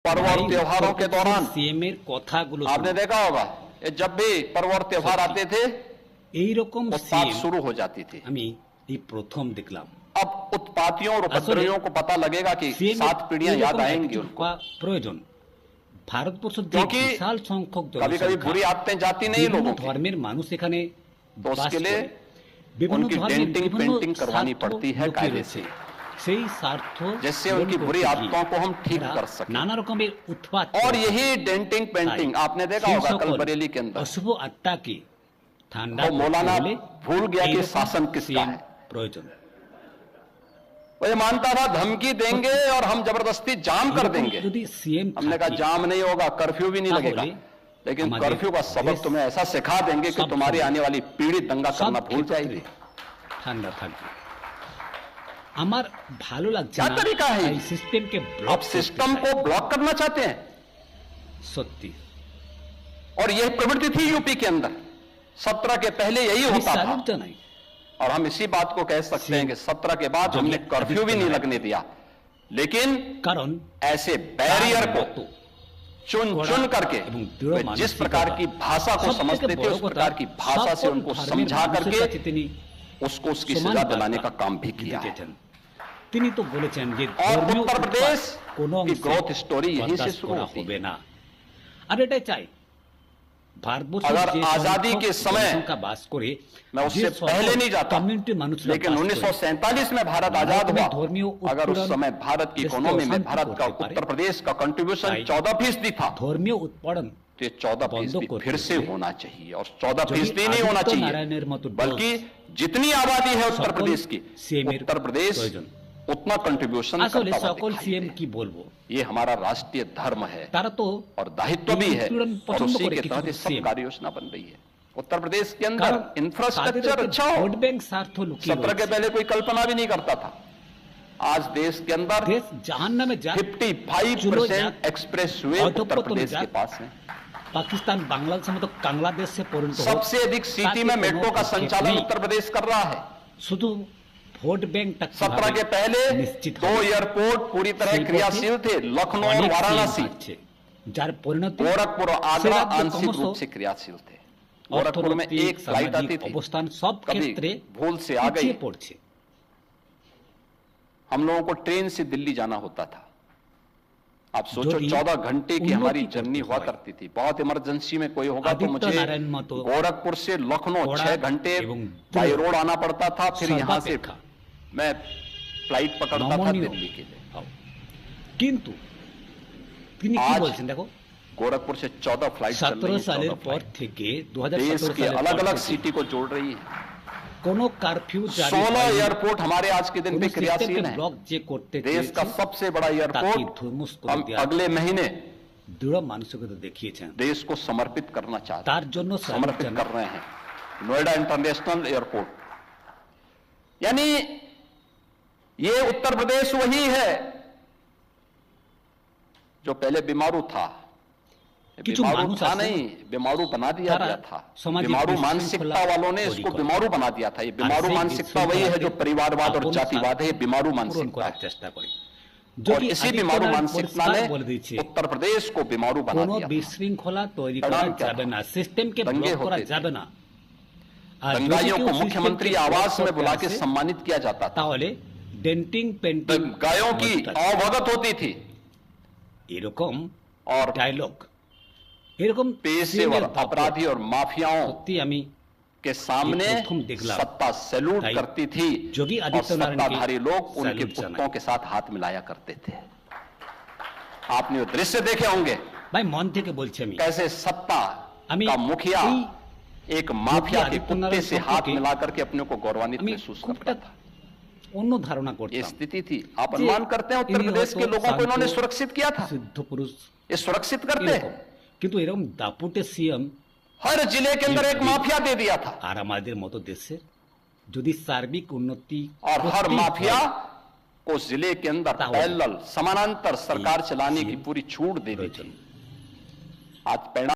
पर्व और त्योहारों के दौरान সিএমের কথাগুলো आपने देखा होगा ये जब भी पर्व और त्योहार आते थे এইরকম उत्पात সিএম शुरू हो जाती थी। আমি এই প্রথম দেখলাম। अब उत्पातियों और उपद्रवियों को पता लगेगा कि সিএম 7 पीढ़ियां याद आएंगी उनको, প্রয়োজন। ভারতবর্ষের যে क्योंकि বিশাল সংখ্যক कभी कभी बुरी आदतें जाती नहीं বিভিন্ন लोगों की, ধর্মের মানুষ এখানে तो বাস उसके लिए করে। বিভিন্ন उनकी ধর্মের डेंटिंग বিভিন্ন पेंटिंग करवानी স্বার্থ पड़ती है লুকিয়ে कायदे রয়েছে। से, সেই স্বার্থ जिससे পূরণ उनकी बुरी করতে आदतों को हम ठीक এরা कर सकें। নানা রকমের উৎপাত और করে। यही डेंटिंग पेंटिंग তাই आपने देखा সেই होगा कल সকল बरेली के अंदर, অশুভ আত্মাকে ঠান্ডা वो করতে मौलाना হলে भूल गया कि এইরকম शासन किसका সিএম है। প্রয়োজন। वो ये मानता था धमकी देंगे और हम जबरदस्ती जाम कर এরকম देंगे। যদি সিএম हमने कहा जाम नहीं होगा, कर्फ्यू भी नहीं लगेगा, लेकिन हमारे कर्फ्यू का सबक देश तुम्हें ऐसा सिखा देंगे कि सब तुम्हारी समय आने वाली पीढ़ी दंगा সব करना भूल ক্ষেত্রে जाएगी। ঠান্ডা থাকবে। আমার ভালো লাগছে क्या না तरीका है এই ये? সিস্টেমকে आप ব্লক सिस्टम को ब्लॉक करना चाहते हैं, সত্যি और यह प्रवृत्ति थी यूपी के अंदर 17 के पहले यही আমি होता था। স্যালুট জানাই। और हम इसी बात को कह सकते हैं कि 17 के बाद हमने कर्फ्यू भी नहीं लगने दिया, लेकिन কারণ ऐसे बैरियर को মতো चुन चुन करके এবং দৃঢ় वे जिस মানসিকতা, प्रकार की भाषा को সবথেকে समझते थे বড় उस কথা, प्रकार की भाषा से সকল उनको ধর্মের समझा মানুষের करके কাছে তিনি उसको उसकी সমান सजा दिलाने বার্তা का काम भी দিতে किया है। চেয়েছেন। তিনি তো বলেছেন যে और ধর্মীয় उत्तर উৎপাত प्रदेश কোনো की অংশে ग्रोथ स्टोरी यहीं से বরদাস্ত शुरू করা होती হবে है। না। আর এটাই চাই ভারতবর্ষের अगर যে आजादी के समय জনসংখ্যা বাস করে मैं उससे पहले नहीं जाता, কমিউনিটির মানুষরা लेकिन বাস করে, 1947 में भारत आजाद हुआ, धर्मीय अगर उस उत्पीड़न समय भारत की देश को इकोनॉमी में अशांति भारत का करते पारे, उत्तर प्रदेश का कंट्रीब्यूशन ताई 14% था, ধর্মীয় উৎপাদন तो ये 14% করতে फिर से হবে। होना चाहिए, और যদি 14% नहीं होना আদিত্য चाहिए, নারায়ণের মতো बल्कि जितनी आबादी है उत्तर সকল प्रदेश की, সিএমের उत्तर प्रदेश প্রয়োজন। उतना कंट्रीब्यूशन আসলে करता हुआ সকল दिखाई সিএম दे। কি বলবো, ये हमारा राष्ट्रीय धर्म है তারা তো और दायित्व भी है, उत्पीड़न और पसंद उसी करे के किसी तहत को ये सब CM। कार्य योजना बन रही है। उत्तर प्रदेश के अंदर কারণ इंफ्रास्ट्रक्चर তাদের अच्छा हो, ভোট ব্যাংক স্বার্থ লুকিয়ে 17 के রয়েছে। पहले कोई कल्पना भी नहीं करता था। आज देश के अंदर দেশ জাহান্নামে যাক, 55% एक्सप्रेस वे उत्तर অধঃপতন प्रदेश के যাক, पास है। পাকিস্তান বাংলাদেশের মতো বাংলাদেশে পরিণত হোক, सबसे अधिक सिटी ताकि में कोनो मेट्रो का आक्षेप संचालन नहीं। उत्तर प्रदेश कर रहा है। শুধু ভোট ব্যাংকটা 17 के पहले নিশ্চিত 2 হবে। एयरपोर्ट पूरी तरह সেই পথে क्रियाशील थे, लखनऊ और অনেক CM वाराणसी, পাচ্ছে, যার পরিণতি गोरखपुर और आगरा সে রাজ্যে आंशिक ক্রমশ रूप से क्रियाशील थे। गोरखपुर में অর্থনৈতিক, एक फ्लाइट आती সামাজিক थी, অবস্থান সব कभी ক্ষেত্রে भूल से आ गई। পিছিয়ে পড়ছে। हम लोगों को ट्रेन से दिल्ली जाना होता था। आप सोचो যদি 14 घंटे की हमारी উন্নতি जर्नी করতে हुआ হয়, करती थी। बहुत इमरजेंसी में कोई होगा तो আদিত্য मुझे নারায়ণ মতো गोरखपुर से लखनऊ কড়া 6 घंटे এবং बाई দৃঢ় रोड आना पड़ता था, फिर यहाँ से সর্বাপেক্ষা मैं फ्लाइट पकड़ता था নমনীয় दिल्ली के लिए। হও। কিন্তু তিনি কি আজ বলছেন দেখো, गोरखपुर से 14 फ्लाइट चल 17 रही हैं, সালের 14 পর फ्लाइट থেকে देश 2017 के সালের अलग পর अलग থেকে सिटी को जोड़ रही है। কোনো কারফিউ জারি 16 হয়নি, एयरपोर्ट हमारे आज के दिन কোনো पे সিস্টেমকে क्रियाशील है। ব্লক যে করতে देश का চেয়েছে सबसे बड़ा তাকে एयरपोर्ट ধুমুস করে हम দেওয়া अगले महीने দৃঢ় মানসিকতা দেখিয়েছেন। देश को समर्पित करना चाहते हैं, তার জন্য समर्पित कर रहे हैं नोएडा इंटरनेशनल एयरपोर्ट। यानी ये उत्तर प्रदेश वही है जो पहले बीमारू था। কিছু बीमारू মানুষ था আছে नहीं, बीमारू बना दिया তারা गया था। সামাজিক बीमारू বিশৃঙ্খলা मानसिकता वालों ने তৈরি इसको করে। बीमारू बना दिया था। ये बीमारू সেই मानसिकता वही है जो বিশৃঙ্খলাকে परिवारवाद और আপন जातिवाद है, ये बीमारू পূরণ मानसिकता করার है। চেষ্টা করে। और যদি इसी আদিত্য बीमारू নারায়ণ मानसिकता পরিষ্কার ने বলে দিয়েছে उत्तर प्रदेश को बीमारू बना কোনো दिया था। বিশৃঙ্খলা তৈরি করা परिणाम क्या যাবে था? না, সিস্টেমকে दंगे ব্লক করা होते थे। যাবে না। আর যদি दंगाइयों কেউ को সিস্টেমকে मुख्यमंत्री ব্লক आवास में করতে बुला के আসে, सम्मानित किया जाता था। তাহলে ডেন্টিং পেন্টিং गायों की अवगत होती थी এরকম और ডায়লগ, এরকম पेशेवर CM-এর দাপট अपराधी और माफियाओं সত্যি আমি के सामने ये प्रथम दिखला। सत्ता सैल्यूट ताई करती थी योगी और आदित्य नारायण की सत्ताधारी लोग उनके सैल्यूट कुत्तों के साथ हाथ मिलाया करते थे। आपने वो दृश्य देखे होंगे ভাই মন থেকে বলছি আমি कैसे सत्ता আমি का मुखिया এই एक माफिया के आदित्य कुत्ते नारायण से हाथ সম্পর্কে मिला करके अपने को गौरवान्वित আমি महसूस খুব करता था। অন্য ধারণা ये করতাম। स्थिति थी। आप যে अनुमान करते हैं उत्तर ইনি प्रदेश के হয়তো लोगों को इन्होंने শান্ত, सुरक्षित किया था। সিদ্ধ পুরুষ ये सुरक्षित करते हैं। এরকম। কিন্তু এরকম দাপুটে সিএম हर जिले के अंदर एक माफिया दे दिया था আর আমাদের মতো দেশে যদি সার্বিক উন্নতি और हर করতেই माफिया হয়, को जिले के अंदर ताओ। पैरेलल समानांतर सरकार चलाने की सीएम पूरी छूट दे दी थी। প্রয়োজন। आज परिणाम